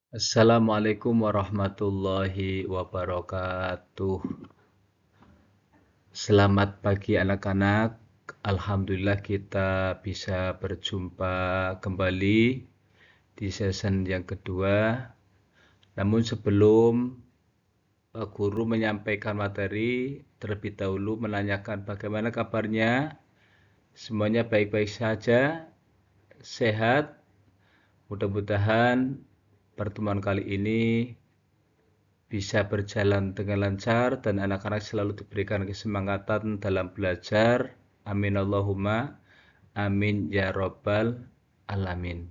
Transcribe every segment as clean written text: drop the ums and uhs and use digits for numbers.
Assalamualaikum warahmatullahi wabarakatuh. Selamat pagi anak-anak. Alhamdulillah kita bisa berjumpa kembali di season yang kedua. Namun sebelum guru menyampaikan materi, terlebih dahulu menanyakan bagaimana kabarnya. Semuanya baik-baik saja, sehat. Mudah-mudahan pertemuan kali ini bisa berjalan dengan lancar dan anak-anak selalu diberikan kesemangatan dalam belajar. Amin Allahumma amin ya robbal alamin.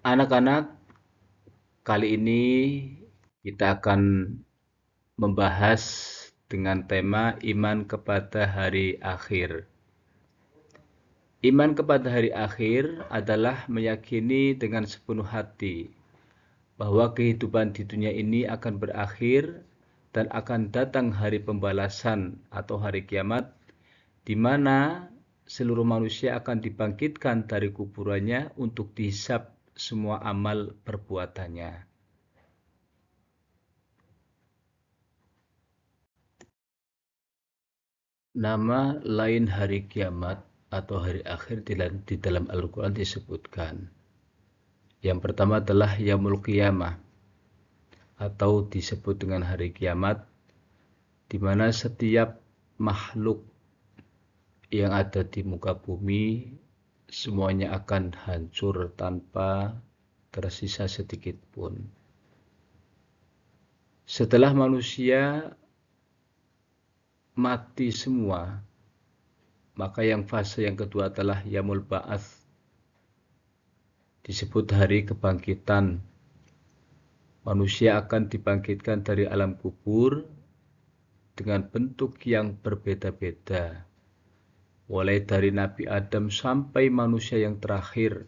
Anak-anak, kali ini kita akan membahas dengan tema iman kepada hari akhir. Iman kepada hari akhir adalah meyakini dengan sepenuh hati bahwa kehidupan di dunia ini akan berakhir dan akan datang hari pembalasan atau hari kiamat, di mana seluruh manusia akan dibangkitkan dari kuburannya untuk dihisab semua amal perbuatannya. Nama lain hari kiamat atau hari akhir di dalam Al-Quran disebutkan. Yang pertama adalah Yaumul Qiyamah atau disebut dengan hari kiamat, di mana setiap makhluk yang ada di muka bumi semuanya akan hancur tanpa tersisa sedikit pun. Setelah manusia mati semua, maka yang fase yang kedua adalah Yaumul Ba'ats, disebut hari kebangkitan. Manusia akan dibangkitkan dari alam kubur dengan bentuk yang berbeda-beda, mulai dari Nabi Adam sampai manusia yang terakhir.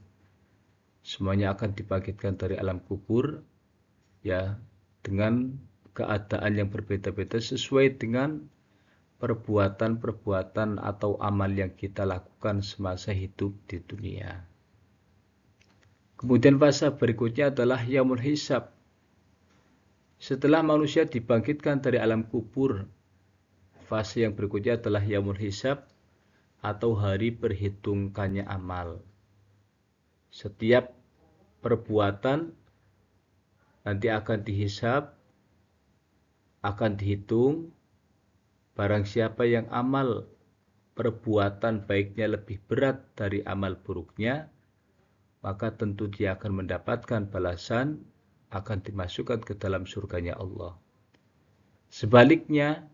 Semuanya akan dibangkitkan dari alam kubur, ya, dengan keadaan yang berbeda-beda sesuai dengan perbuatan-perbuatan atau amal yang kita lakukan semasa hidup di dunia. Kemudian fase berikutnya adalah Yaumul Hisab. Setelah manusia dibangkitkan dari alam kubur, fase yang berikutnya adalah Yaumul Hisab atau hari perhitungkannya amal. Setiap perbuatan nanti akan dihisab, akan dihitung. Barang siapa yang amal perbuatan baiknya lebih berat dari amal buruknya, maka tentu dia akan mendapatkan balasan, akan dimasukkan ke dalam surganya Allah. Sebaliknya,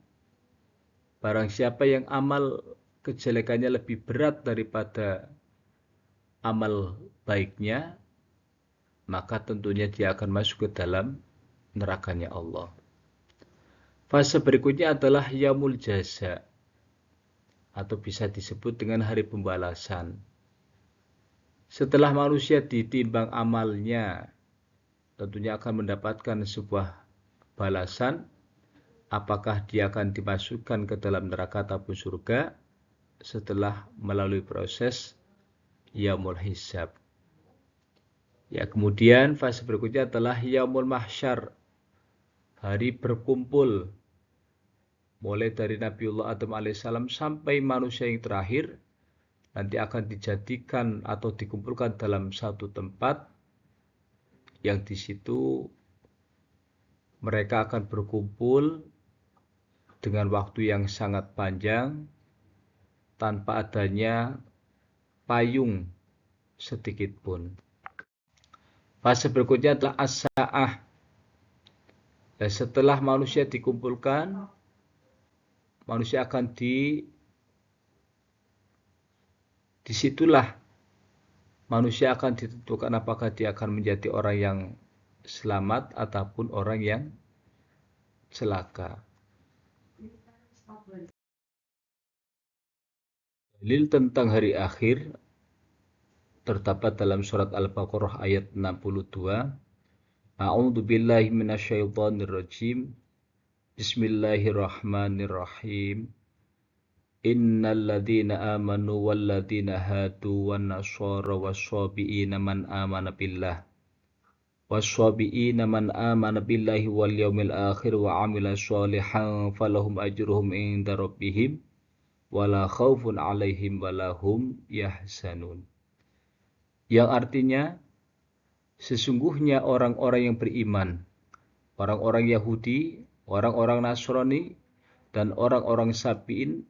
barang siapa yang amal kejelekannya lebih berat daripada amal baiknya, maka tentunya dia akan masuk ke dalam nerakanya Allah. Fase berikutnya adalah Yaumul Jaza, atau bisa disebut dengan hari pembalasan. Setelah manusia ditimbang amalnya, tentunya akan mendapatkan sebuah balasan, apakah dia akan dimasukkan ke dalam neraka ataupun surga setelah melalui proses Yaumul Hisab. Ya, kemudian fase berikutnya adalah Yaumul Mahsyar, hari berkumpul, mulai dari Nabiullah Adam alaihissalam sampai manusia yang terakhir, nanti akan dijadikan atau dikumpulkan dalam satu tempat yang di situ mereka akan berkumpul dengan waktu yang sangat panjang tanpa adanya payung sedikit pun. Fase berikutnya adalah as-sa'ah. Dan setelah manusia dikumpulkan, manusia akan disitulah manusia akan ditentukan apakah dia akan menjadi orang yang selamat ataupun orang yang celaka. Dalil tentang hari akhir terdapat dalam surat Al-Baqarah ayat 62. A'udzu billahi minasyaitonir rajim. Bismillahirrahmanirrahim. Innal ladzina amanu wal ladzina hadu wan nasara wassabiina man amana billah wassabiina man amana billahi wal yaumil akhir wa amila sholihan falahum ajruhum inda rabbihim wala khaufun alaihim walahum yahzanun. Yang artinya sesungguhnya orang-orang yang beriman, orang-orang Yahudi, orang-orang Nasrani, dan orang-orang Sabi'in,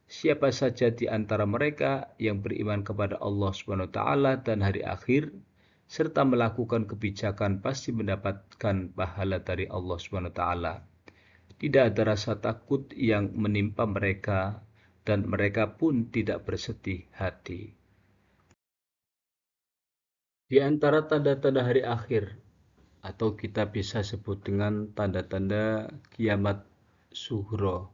siapa saja di antara mereka yang beriman kepada Allah Subhanahu wa taala dan hari akhir serta melakukan kebijakan pasti mendapatkan pahala dari Allah Subhanahu wa taala. Tidak ada rasa takut yang menimpa mereka dan mereka pun tidak bersedih hati. Di antara tanda-tanda hari akhir atau kita bisa sebut dengan tanda-tanda kiamat sughra.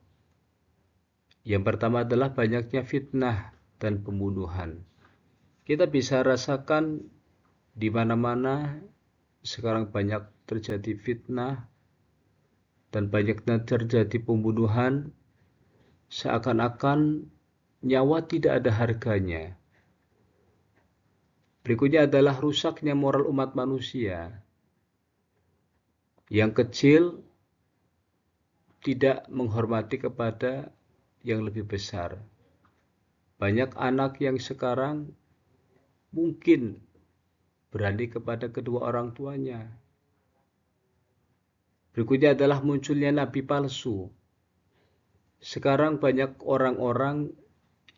Yang pertama adalah banyaknya fitnah dan pembunuhan. Kita bisa rasakan di mana-mana sekarang banyak terjadi fitnah dan banyaknya terjadi pembunuhan, seakan-akan nyawa tidak ada harganya. Berikutnya adalah rusaknya moral umat manusia. Yang kecil tidak menghormati kepada yang lebih besar. Banyak anak yang sekarang mungkin berani kepada kedua orang tuanya. Berikutnya adalah munculnya nabi palsu. Sekarang banyak orang-orang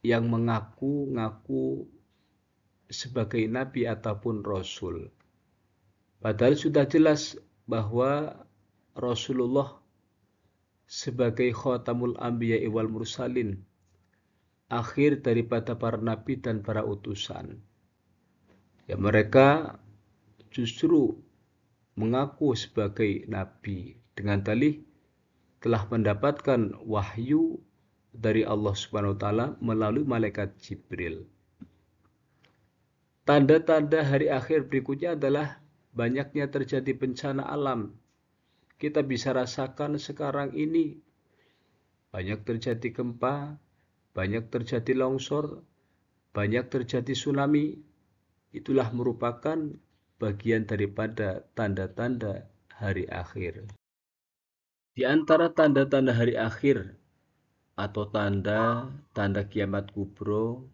yang mengaku-ngaku sebagai nabi ataupun rasul. Padahal sudah jelas bahwa Rasulullah sebagai khatamul anbiya wal mursalin, akhir daripada para nabi dan para utusan. Ya, mereka justru mengaku sebagai nabi dengan dalih telah mendapatkan wahyu dari Allah Subhanahu wa taala melalui malaikat Jibril. Tanda-tanda hari akhir berikutnya adalah banyaknya terjadi bencana alam. Kita bisa rasakan sekarang ini banyak terjadi gempa, banyak terjadi longsor, banyak terjadi tsunami. Itulah merupakan bagian daripada tanda-tanda hari akhir. Di antara tanda-tanda hari akhir atau tanda-tanda kiamat kubro,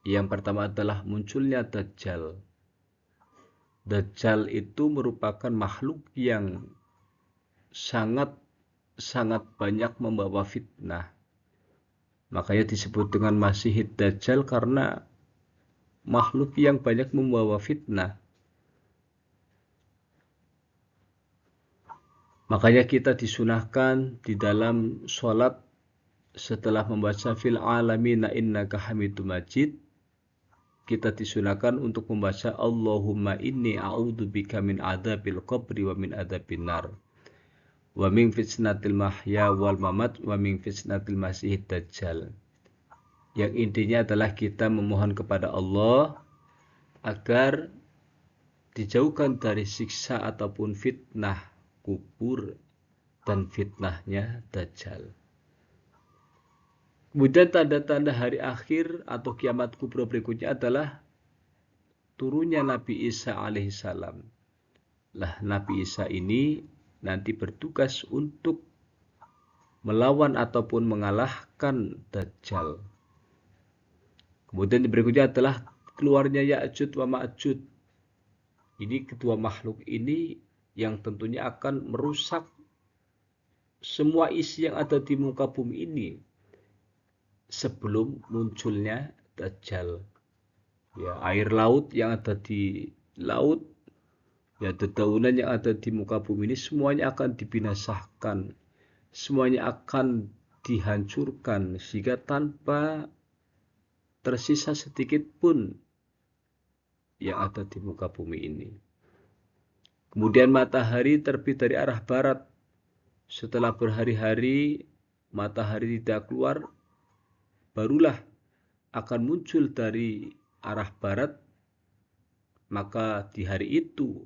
yang pertama adalah munculnya Dajjal. Dajjal itu merupakan makhluk yang sangat banyak membawa fitnah. Makanya disebut dengan Masihid Dajjal karena makhluk yang banyak membawa fitnah. Makanya kita disunahkan di dalam sholat setelah membaca fil alamina innaka hamidum majid, kita disunahkan untuk membaca Allahumma inni a'udzubika min adzabil qabri wa min adzabin nar wa min fitnatil mahya wal mamat wa min fitnatil masihid dajjal. Yang intinya adalah kita memohon kepada Allah agar dijauhkan dari siksa ataupun fitnah kubur dan fitnahnya dajjal. Kemudian tanda-tanda hari akhir atau kiamat kubra berikutnya adalah turunnya Nabi Isa alaihissalam. Lah Nabi Isa ini nanti bertugas untuk melawan ataupun mengalahkan Dajjal. Kemudian berikutnya adalah keluarnya Ya'juj wa Ma'juj. Ini kedua makhluk ini yang tentunya akan merusak semua isi yang ada di muka bumi ini sebelum munculnya Dajjal. Ya, air laut yang ada di laut, ya, dedaunan yang ada di muka bumi ini semuanya akan dibinasakan, semuanya akan dihancurkan sehingga tanpa tersisa sedikit pun yang ada di muka bumi ini. Kemudian matahari terbit dari arah barat. Setelah berhari-hari matahari tidak keluar, barulah akan muncul dari arah barat, maka di hari itu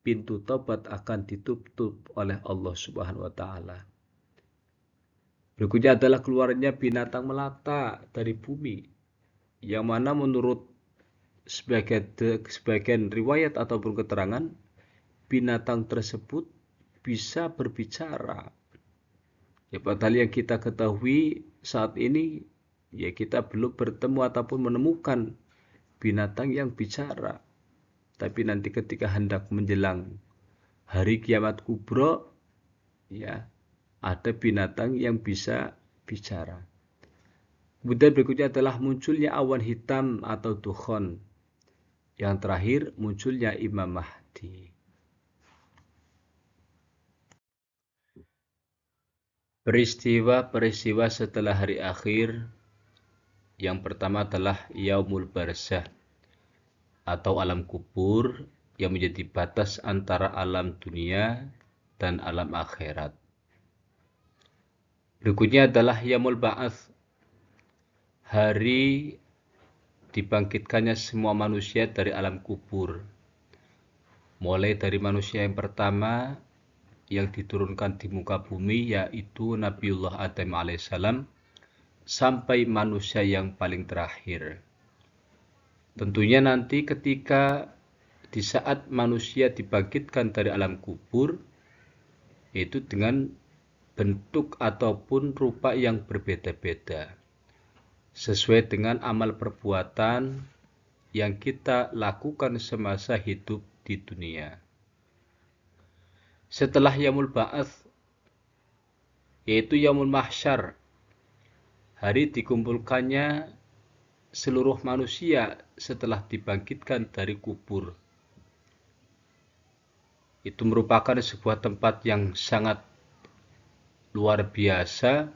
pintu taubat akan ditutup oleh Allah Subhanahu wa taala. Berikutnya adalah keluarnya binatang melata dari bumi, yang mana menurut sebagian riwayat ataupun keterangan, binatang tersebut bisa berbicara. Ya, padahal yang kita ketahui saat ini, ya kita belum bertemu ataupun menemukan binatang yang bicara. Tapi nanti ketika hendak menjelang hari kiamat kubro, ya ada binatang yang bisa bicara. Kemudian berikutnya adalah munculnya awan hitam atau dukhon. Yang terakhir munculnya Imam Mahdi. Peristiwa-peristiwa setelah hari akhir, yang pertama adalah Yaumul Barzah atau alam kubur yang menjadi batas antara alam dunia dan alam akhirat. Berikutnya adalah Yaumul Ba'ats, hari dibangkitkannya semua manusia dari alam kubur. Mulai dari manusia yang pertama yang diturunkan di muka bumi, yaitu Nabiullah Adam alaihissalam, sampai manusia yang paling terakhir. Tentunya nanti ketika di saat manusia dibangkitkan dari alam kubur, yaitu dengan bentuk ataupun rupa yang berbeda-beda, sesuai dengan amal perbuatan yang kita lakukan semasa hidup di dunia. Setelah Yaumul Ba'ats, yaitu Yaumul Mahsyar, hari dikumpulkannya seluruh manusia setelah dibangkitkan dari kubur. Itu merupakan sebuah tempat yang sangat luar biasa,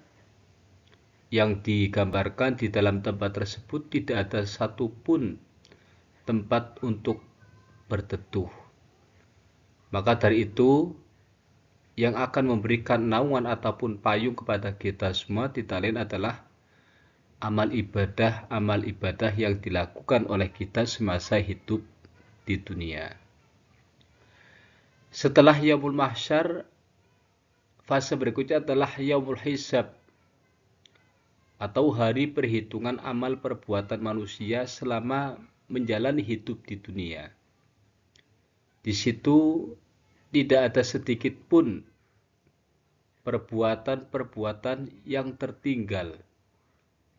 yang digambarkan di dalam tempat tersebut tidak ada satupun tempat untuk berteduh. Maka dari itu, yang akan memberikan naungan ataupun payung kepada kita semua tidak lain adalah amal ibadah yang dilakukan oleh kita semasa hidup di dunia. Setelah Yaumul Mahsyar, fase berikutnya adalah Yaumul Hisab atau hari perhitungan amal perbuatan manusia selama menjalani hidup di dunia. Di situ tidak ada sedikit pun perbuatan-perbuatan yang tertinggal,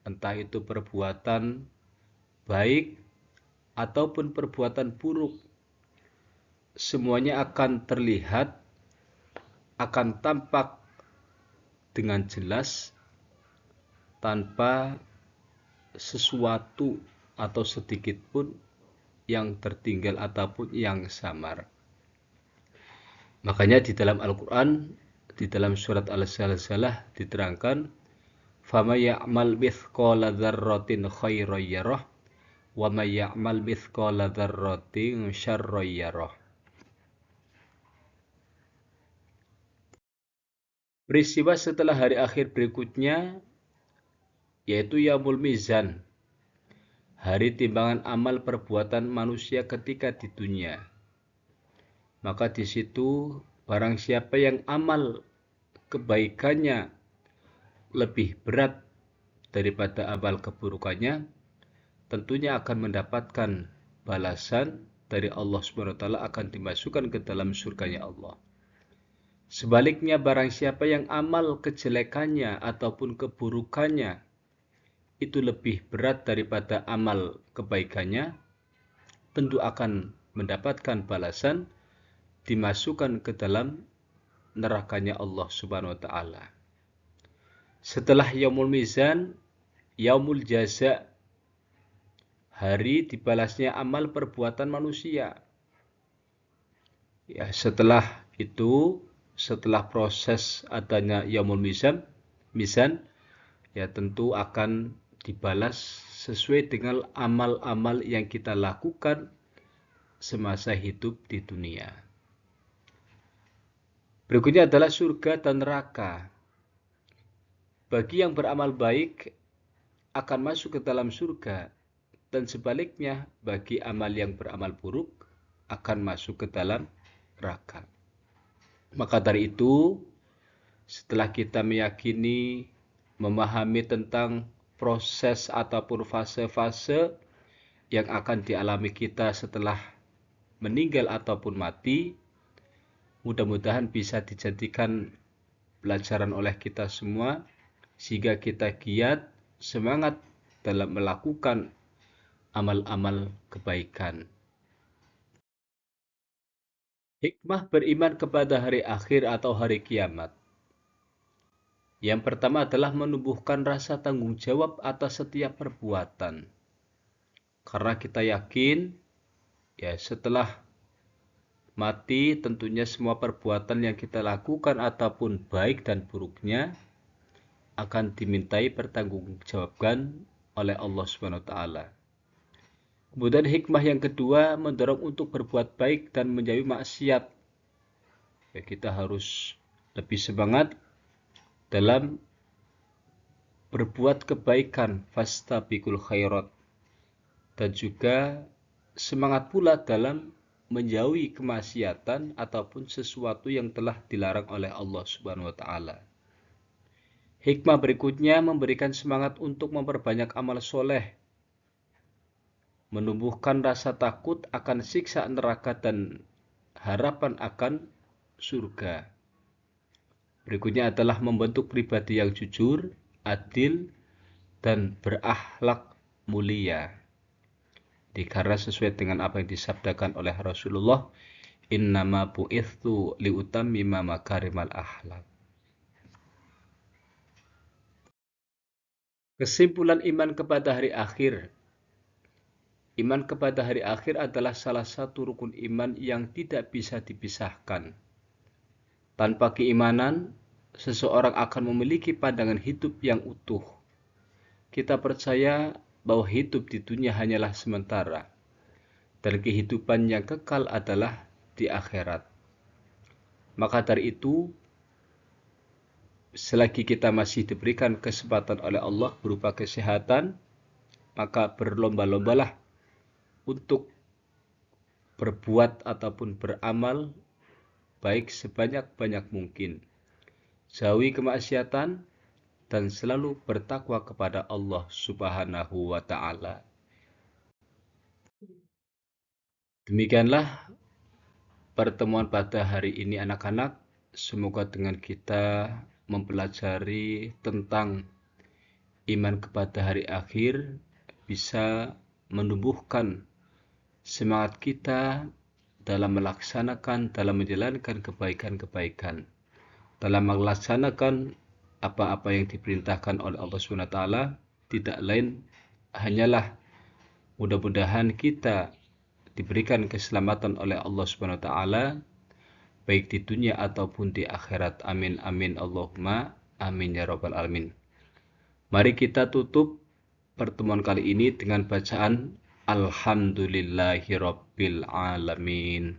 entah itu perbuatan baik ataupun perbuatan buruk. Semuanya akan terlihat, akan tampak dengan jelas tanpa sesuatu atau sedikit pun yang tertinggal ataupun yang samar. Makanya di dalam Al-Quran, di dalam surat Al-Zalzalah diterangkan, فَمَنْ يَعْمَلْ مِثْقَالَ ذَرَّةٍ خَيْرًا يَرَهُ وَمَنْ يَعْمَلْ مِثْقَالَ ذَرَّةٍ شَرًّا يَرَهُ. Peristiwa setelah hari akhir berikutnya, yaitu Yaumul Mizan, hari timbangan amal perbuatan manusia ketika di dunia. Maka di situ barang siapa yang amal kebaikannya lebih berat daripada amal keburukannya, tentunya akan mendapatkan balasan dari Allah SWT, akan dimasukkan ke dalam surganya Allah. Sebaliknya barang siapa yang amal kejelekannya ataupun keburukannya itu lebih berat daripada amal kebaikannya, tentu akan mendapatkan balasan, dimasukkan ke dalam nerakanya Allah Subhanahu wa taala. Setelah Yaumul Mizan, Yaumul Jaza, hari dibalasnya amal perbuatan manusia. Ya, setelah itu, setelah proses adanya Yaumul Mizan, ya tentu akan dibalas sesuai dengan amal-amal yang kita lakukan semasa hidup di dunia. Berikutnya adalah surga dan neraka. Bagi yang beramal baik akan masuk ke dalam surga, dan sebaliknya bagi amal yang beramal buruk akan masuk ke dalam neraka. Maka dari itu, setelah kita memahami tentang proses ataupun fase-fase yang akan dialami kita setelah meninggal ataupun mati, mudah-mudahan bisa dijadikan pelajaran oleh kita semua, sehingga kita giat, semangat dalam melakukan amal-amal kebaikan. Hikmah beriman kepada hari akhir atau hari kiamat. Yang pertama adalah menumbuhkan rasa tanggung jawab atas setiap perbuatan. Karena kita yakin, ya setelah mati tentunya semua perbuatan yang kita lakukan ataupun baik dan buruknya akan dimintai pertanggungjawaban oleh Allah Subhanahu wa taala. Kemudian hikmah yang kedua mendorong untuk berbuat baik dan menjauhi maksiat. Ya, kita harus lebih semangat dalam berbuat kebaikan, fastabiqul khairat, dan juga semangat pula dalam menjauhi kemaksiatan ataupun sesuatu yang telah dilarang oleh Allah Subhanahu wa taala. Hikmah berikutnya memberikan semangat untuk memperbanyak amal soleh, menumbuhkan rasa takut akan siksa neraka dan harapan akan surga. Berikutnya adalah membentuk pribadi yang jujur, adil, dan berakhlak mulia. Karena sesuai dengan apa yang disabdakan oleh Rasulullah, innama bu'ithu liutammima makarimal akhlak. Kesimpulan iman kepada hari akhir. Iman kepada hari akhir adalah salah satu rukun iman yang tidak bisa dipisahkan. Tanpa keimanan, seseorang akan memiliki pandangan hidup yang utuh. Kita percaya bahwa hidup di dunia hanyalah sementara, dan kehidupan yang kekal adalah di akhirat. Maka dari itu, selagi kita masih diberikan kesempatan oleh Allah berupa kesehatan, maka berlomba-lombalah untuk berbuat ataupun beramal baik sebanyak-banyak mungkin. Jauhi kemaksiatan dan selalu bertakwa kepada Allah Subhanahu wa taala. Demikianlah pertemuan pada hari ini anak-anak. Semoga dengan kita mempelajari tentang iman kepada hari akhir bisa menumbuhkan semangat kita dalam melaksanakan, dalam menjalankan kebaikan-kebaikan, dalam melaksanakan apa-apa yang diperintahkan oleh Allah SWT. Tidak lain hanyalah mudah-mudahan kita diberikan keselamatan oleh Allah SWT, baik di dunia ataupun di akhirat. Amin amin Allahumma amin ya rabbal alamin. Mari kita tutup pertemuan kali ini dengan bacaan Alhamdulillahirabbil alamin.